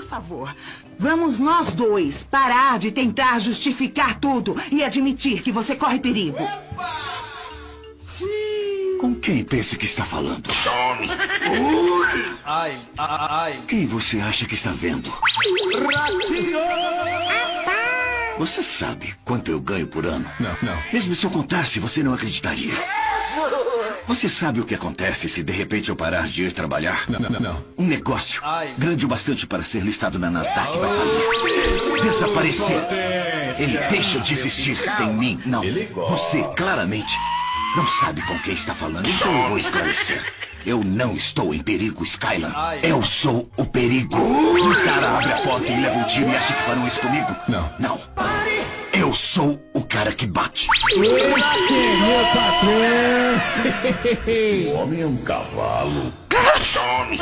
por favor, vamos nós dois parar de tentar justificar tudo e admitir que você corre perigo. Com quem pensa que está falando? Tome. Quem você acha que está vendo? Você sabe quanto eu ganho por ano? Não. Mesmo se eu contasse, você não acreditaria. Você sabe o que acontece se de repente eu parar de ir trabalhar? Não. Um negócio grande o bastante para ser listado na Nasdaq vai falir. Desaparecer. Ele deixa de existir sem mim. Não, você claramente não sabe com quem está falando, então eu vou esclarecer. Eu não estou em perigo, Skylar. Eu sou o perigo. Um cara abre a porta e leva um tiro e acha que farão isso comigo? Não. Eu sou o cara que bate. Meu patrão! O homem é um cavalo. Tome.